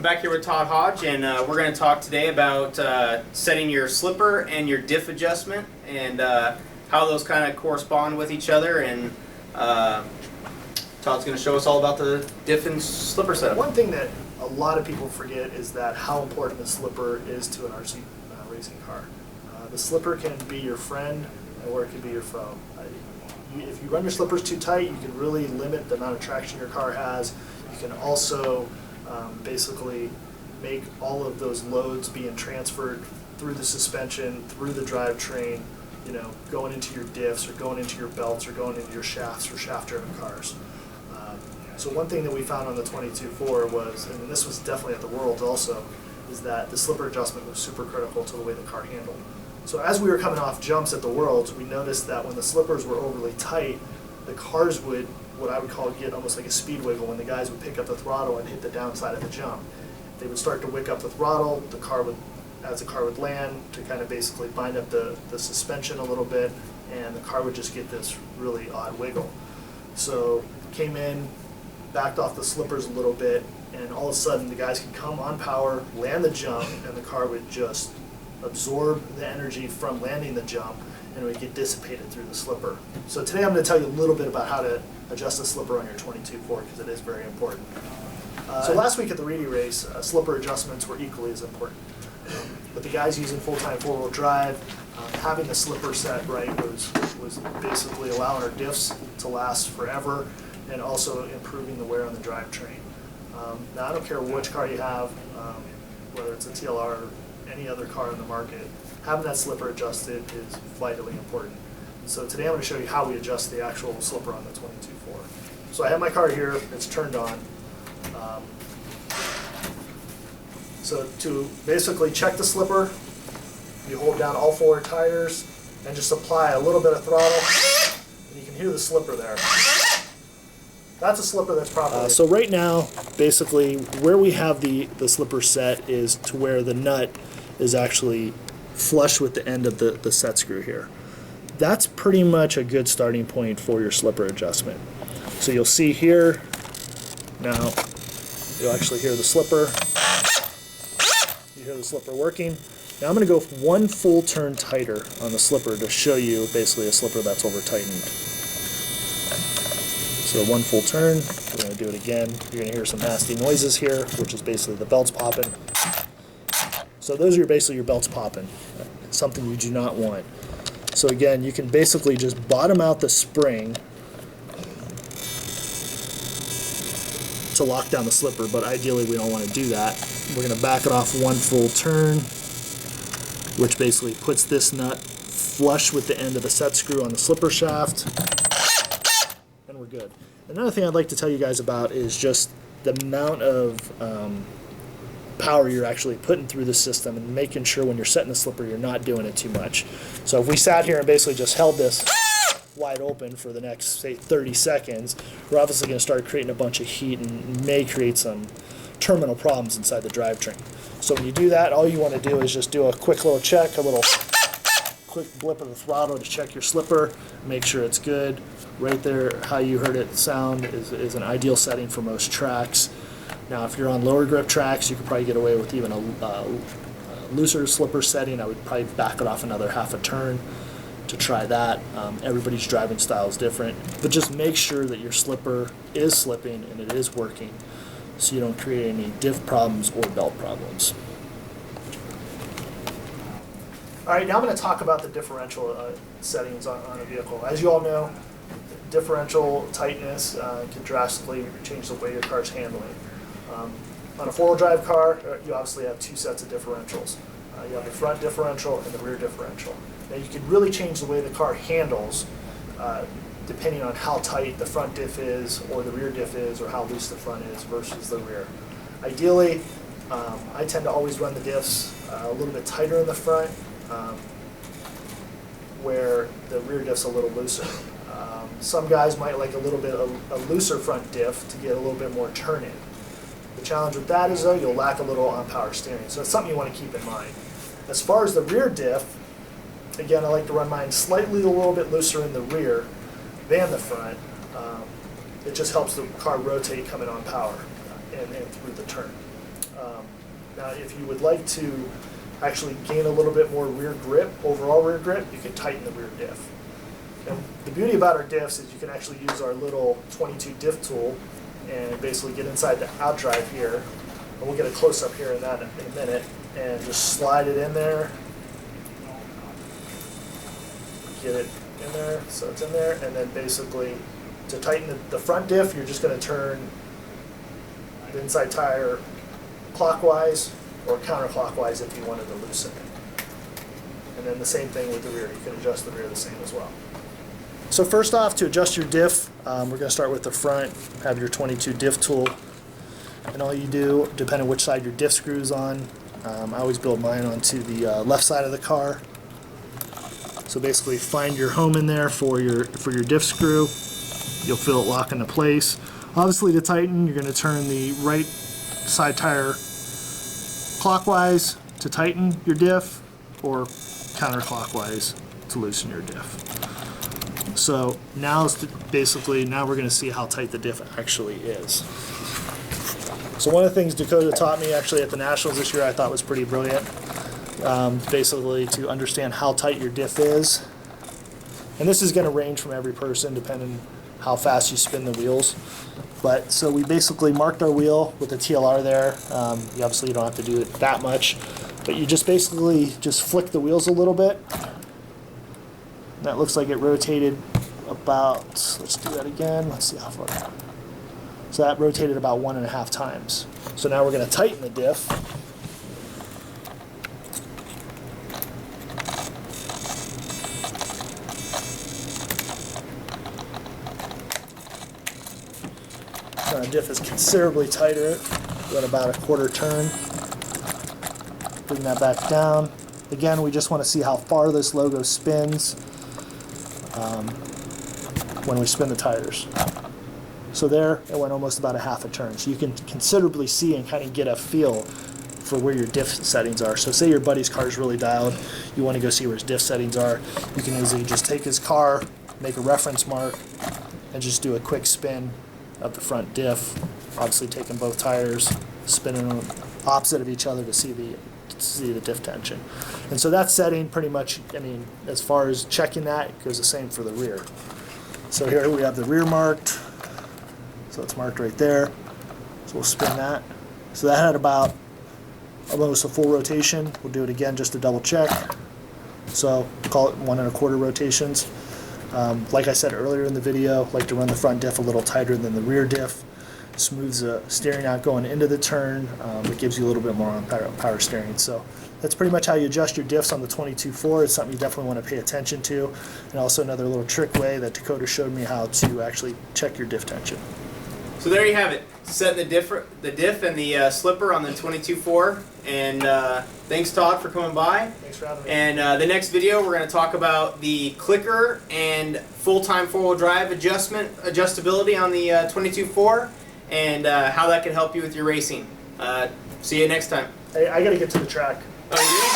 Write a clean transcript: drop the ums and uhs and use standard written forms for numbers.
back here with Todd Hodge, and we're going to talk today about setting your slipper and your diff adjustment and how those kind of correspond with each other. And Todd's going to show us all about the diff and slipper setup. One thing that a lot of people forget is that how important the slipper is to an RC racing car. The slipper can be your friend or it can be your foe. If you run your slippers too tight, you can really limit the amount of traction your car has. You can also basically make all of those loads being transferred through the suspension, through the drivetrain, going into your diffs or going into your belts or going into your shafts for shaft-driven cars. So one thing that we found on the 22.4 was, and this was definitely at the Worlds also, is that the slipper adjustment was super critical to the way the car handled. So as we were coming off jumps at the Worlds, we noticed that when the slippers were overly tight, the cars would, what I would call, get almost like a speed wiggle when the guys would pick up the throttle and hit the downside of the jump. They would start to wick up the throttle, the car would, as the car would land, to kind of basically bind up the suspension a little bit, and the car would just get this really odd wiggle. So came in, backed off the slippers a little bit, and all of a sudden the guys could come on power, land the jump, and the car would just absorb the energy from landing the jump, and it would get dissipated through the slipper. So today I'm going to tell you a little bit about how to adjust the slipper on your 22.4 because it is very important. So last week at the Reedy race, slipper adjustments were equally as important. But the guys using full-time four-wheel drive, having the slipper set right was basically allowing our diffs to last forever and also improving the wear on the drivetrain. Now I don't care which car you have, whether it's a TLR or any other car in the market, having that slipper adjusted is vitally important. So today I'm going to show you how we adjust the actual slipper on the 22.4. So I have my car here, it's turned on. So to basically check the slipper, you hold down all four tires and just apply a little bit of throttle, and you can hear the slipper there. That's a slipper that's properly. So right now, basically, where we have the slipper set is to where the nut is actually flush with the end of the set screw here. That's pretty much a good starting point for your slipper adjustment. So you'll see here, now you'll actually hear the slipper. You hear the slipper working. Now I'm going to go one full turn tighter on the slipper to show you basically a slipper that's over tightened. So one full turn, we're going to do it again. You're going to hear some nasty noises here, which is basically the belts popping. So those are basically your belts popping, something you do not want. So again, you can basically just bottom out the spring to lock down the slipper, but ideally we don't want to do that. We're going to back it off one full turn, which basically puts this nut flush with the end of the set screw on the slipper shaft, and we're good. Another thing I'd like to tell you guys about is just the amount of power you're actually putting through the system and making sure when you're setting the slipper you're not doing it too much. So if we sat here and basically just held this wide open for the next, say, 30 seconds, we're obviously going to start creating a bunch of heat and may create some terminal problems inside the drivetrain. So when you do that, all you want to do is just do a quick little check, a little quick blip of the throttle to check your slipper, make sure it's good. Right there, how you heard it sound is an ideal setting for most tracks. Now if you're on lower grip tracks, you could probably get away with even a looser slipper setting. I would probably back it off another half a turn to try that. Everybody's driving style is different, but just make sure that your slipper is slipping and it is working so you don't create any diff problems or belt problems. All right, now I'm going to talk about the differential settings on a vehicle. As you all know, differential tightness can drastically change the way your car's handling. On a four-wheel drive car, you obviously have two sets of differentials. You have the front differential and the rear differential. Now you can really change the way the car handles depending on how tight the front diff is or the rear diff is or how loose the front is versus the rear. Ideally, I tend to always run the diffs a little bit tighter in the front where the rear diff's a little looser. Some guys might like a little bit of a looser front diff to get a little bit more turn in. The challenge with that is though you'll lack a little on power steering, so it's something you want to keep in mind. As far as the rear diff, again I like to run mine slightly a little bit looser in the rear than the front. It just helps the car rotate coming on power and through the turn. Now, if you would like to actually gain a little bit more rear grip, overall rear grip, you can tighten the rear diff. And the beauty about our diffs is you can actually use our little 22 diff tool and basically get inside the outdrive here. And we'll get a close-up here in that in a minute. And just slide it in there. Get it in there, so it's in there. And then basically, to tighten the front diff, you're just going to turn the inside tire clockwise or counterclockwise if you wanted to loosen it. And then the same thing with the rear. You can adjust the rear the same as well. So first off, to adjust your diff, we're going to start with the front. Have your 22 diff tool. And all you do, depending on which side your diff screw's on, I always build mine onto the left side of the car. So basically find your home in there for your diff screw. You'll feel it lock into place. Obviously to tighten, you're going to turn the right side tire clockwise to tighten your diff, or counterclockwise to loosen your diff. So now we're going to see how tight the diff actually is. So one of the things Dakota taught me actually at the Nationals this year I thought was pretty brilliant, basically to understand how tight your diff is. And this is going to range from every person depending how fast you spin the wheels. But so we basically marked our wheel with the TLR there. Obviously you don't have to do it that much, but you just basically just flick the wheels a little bit. That looks like it rotated about, let's do that again, let's see how far. So that rotated about 1.5 times. So now we're going to tighten the diff. Our diff is considerably tighter than about a quarter turn. Bring that back down. Again, we just want to see how far this logo spins when we spin the tires. So there, it went almost about a half a turn. So you can considerably see and kind of get a feel for where your diff settings are. So say your buddy's car is really dialed, you want to go see where his diff settings are. You can easily just take his car, make a reference mark, and just do a quick spin of the front diff. Obviously taking both tires, spinning them opposite of each other to see the diff tension. And so that setting pretty much, I mean, as far as checking that, it goes the same for the rear. So here we have the rear marked. So it's marked right there. So we'll spin that. So that had about almost a full rotation. We'll do it again just to double check. So call it 1 1/4 rotations. Like I said earlier in the video, I like to run the front diff a little tighter than the rear diff. Smooths the steering out going into the turn. It gives you a little bit more on power steering. So that's pretty much how you adjust your diffs on the 22.4. It's something you definitely want to pay attention to. And also another little trick way that Dakota showed me how to actually check your diff tension. So there you have it. Setting the diff and the slipper on the 22.4. And thanks, Todd, for coming by. Thanks for having me. And the next video, we're going to talk about the clicker and full-time four-wheel drive adjustability on the 22.4, and how that can help you with your racing. See you next time. Hey, I got to get to the track. Oh, you do?